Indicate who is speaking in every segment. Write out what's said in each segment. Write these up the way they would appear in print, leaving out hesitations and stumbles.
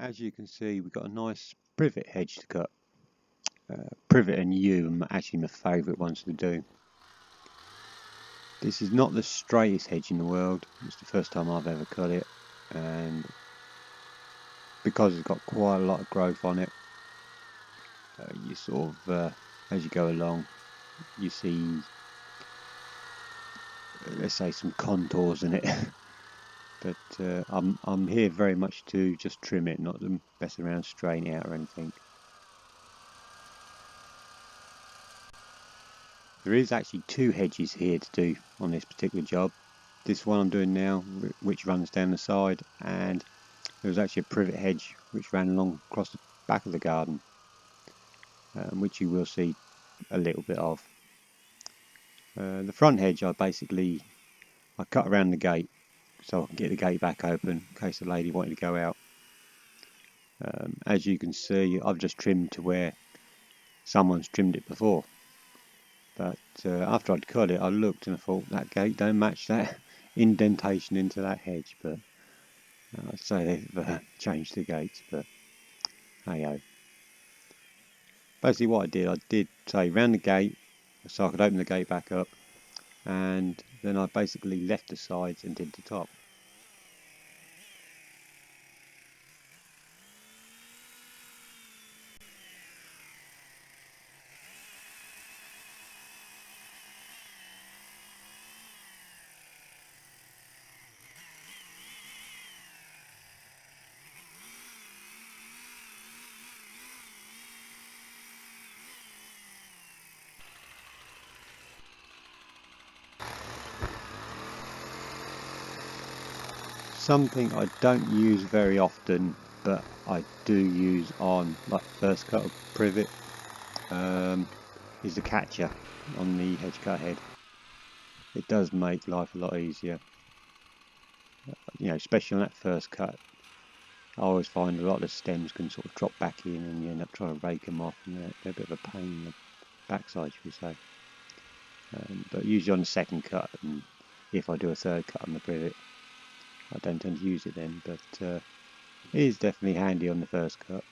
Speaker 1: As you can see, we've got a nice privet hedge to cut. Privet and yew are actually my favourite ones to do. This is not the straightest hedge in the world. It's the first time I've ever cut it, and because it's got quite a lot of growth on it, you sort of, as you go along, you see, let's say, some contours in it. But I'm here very much to just trim it, not to mess around, strain it out or anything. There is actually two hedges here to do on this particular job. This one I'm doing now, which runs down the side, and there was actually a privet hedge which ran along across the back of the garden, which you will see a little bit of. The front hedge I cut around the gate so I can get the gate back open in case the lady wanted to go out. As you can see, I've just trimmed to where someone's trimmed it before. But after I'd cut it, I looked and I thought that gate don't match that indentation into that hedge. But I'd say they've changed the gates. But hey ho. Basically, what I did say round the gate so I could open the gate back up, and then I basically left the sides and did the top. Something I don't use very often, but I do use on like first cut of privet, is the catcher on the hedge cut head. It does make life a lot easier, especially on that first cut. I always find a lot of the stems can sort of drop back in and you end up trying to rake them off, and they're a bit of a pain in the backside, should we say. But usually on the second cut, and if I do a third cut on the privet, I don't tend to use it then, but it is definitely handy on the first cut.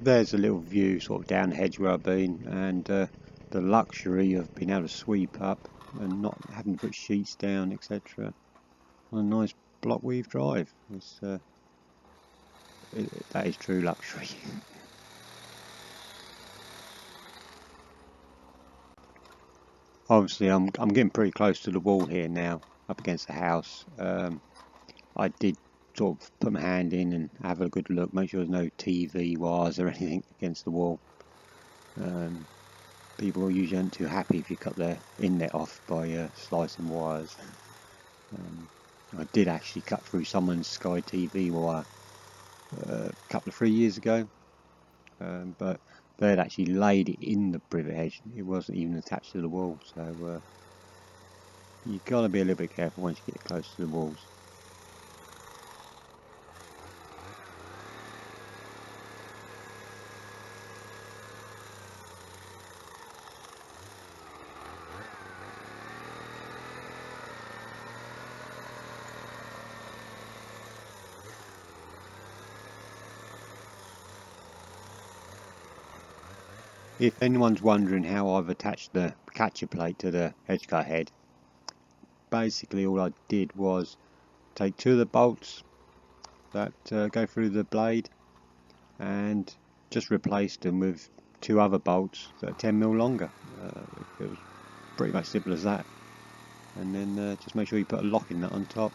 Speaker 1: There's a little view sort of down the hedge where I've been, and the luxury of being able to sweep up and not having to put sheets down, etc. on a nice block weave drive. That is true luxury. Obviously, I'm getting pretty close to the wall here now, up against the house. I did sort of put my hand in and have a good look, make sure there's no TV wires or anything against the wall. People usually aren't too happy if you cut their inlet off by slicing wires. I did actually cut through someone's Sky TV wire a couple of 3 years ago, but they had actually laid it in the privet hedge. It wasn't even attached to the wall, so you've got to be a little bit careful once you get close to the walls. If anyone's wondering how I've attached the catcher plate to the hedge cut head, basically all I did was take two of the bolts that go through the blade and just replaced them with two other bolts that are 10mm longer. It was pretty much simple as that. And then just make sure you put a locking nut on top.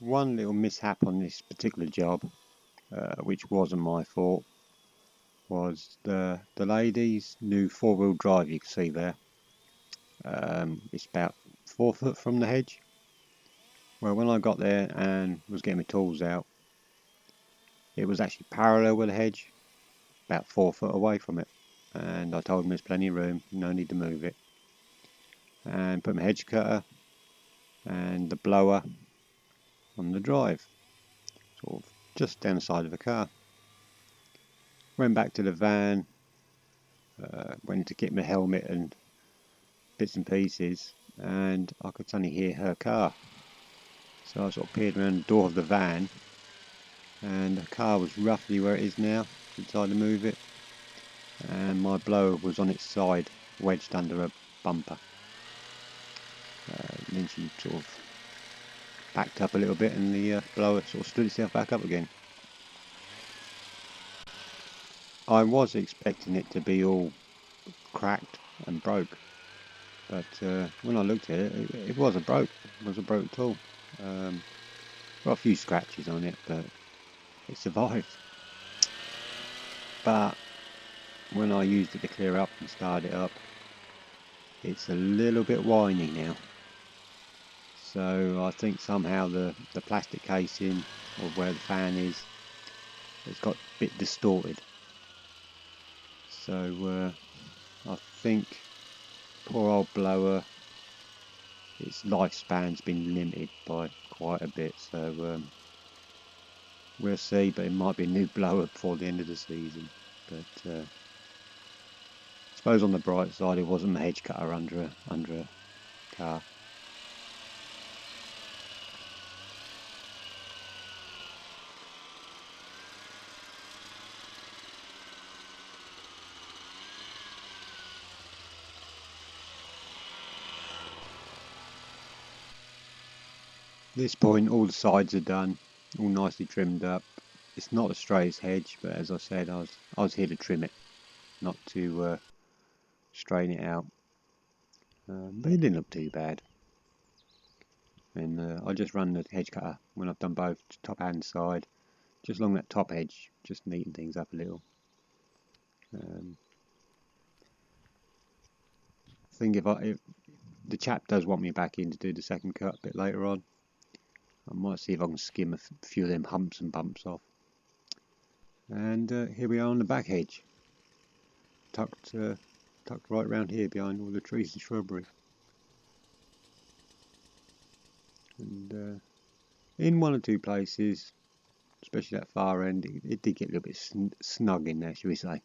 Speaker 1: one little mishap on this particular job, which wasn't my fault, was the lady's new 4-wheel drive. You can see there. It's about 4 foot from the hedge. Well, when I got there and was getting my tools out, it was actually parallel with the hedge, about 4 foot away from it. And I told him there's plenty of room, no need to move it. And put my hedge cutter and the blower on the drive, sort of just down the side of the car. Went back to the van, went to get my helmet and bits and pieces, and I could suddenly hear her car. So I sort of peered around the door of the van, and the car was roughly where it is now. She decided to move it, and my blower was on its side, wedged under a bumper. And then she sort of backed up a little bit, and the blower sort of stood itself back up again. I was expecting it to be all cracked and broke, but when I looked at it, it wasn't broke. It wasn't broke at all. Got a few scratches on it, but it survived. But when I used it to clear up and start it up, it's a little bit whiny now. So I think somehow the plastic casing, or where the fan is, it's got a bit distorted. So I think poor old blower, its lifespan's been limited by quite a bit. So we'll see, but it might be a new blower before the end of the season. But I suppose on the bright side, it wasn't a hedge cutter under a car. At this point, all the sides are done, all nicely trimmed up. It's not the straightest hedge, but as I said, I was here to trim it, not to straighten it out. But it didn't look too bad. And I just run the hedge cutter when I've done both, top and side, just along that top edge, just neaten things up a little. I think if the chap does want me back in to do the second cut a bit later on, I might see if I can skim a few of them humps and bumps off. And here we are on the back hedge, tucked right round here behind all the trees and shrubbery. And in one or two places, especially that far end, it did get a little bit snug in there, shall we say.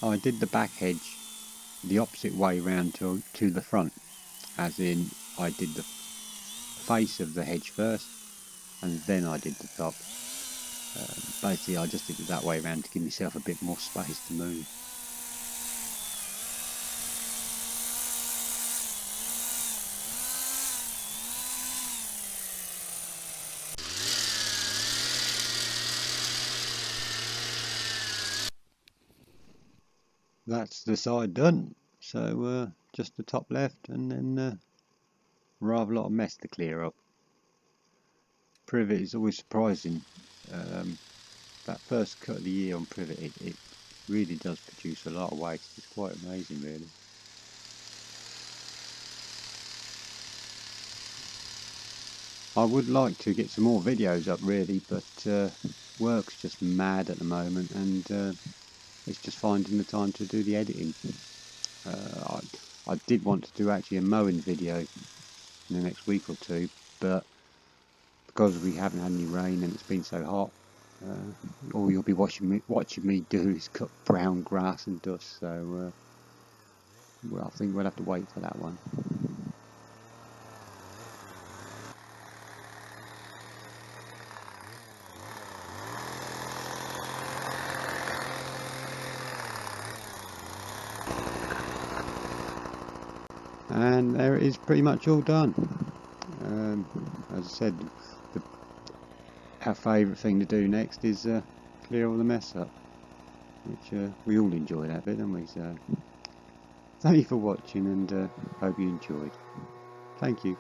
Speaker 1: I did the back hedge the opposite way round to the front, as in I did the face of the hedge first and then I did the top. Basically I just did it that way around to give myself a bit more space to move. That's the side done, so just the top left, and then rather a lot of mess to clear up. Privet is always surprising. That first cut of the year on Privet, it really does produce a lot of waste. It's quite amazing, really. I would like to get some more videos up, really, but work's just mad at the moment, and it's just finding the time to do the editing. I did want to do actually a mowing video in the next week or two, but because we haven't had any rain and it's been so hot, all you'll be watching me do is cut brown grass and dust. So well, I think we'll have to wait for that one. And there it is, pretty much all done. As I said, our favourite thing to do next is clear all the mess up, which we all enjoy that bit, don't we? So thank you for watching, and hope you enjoyed. Thank you.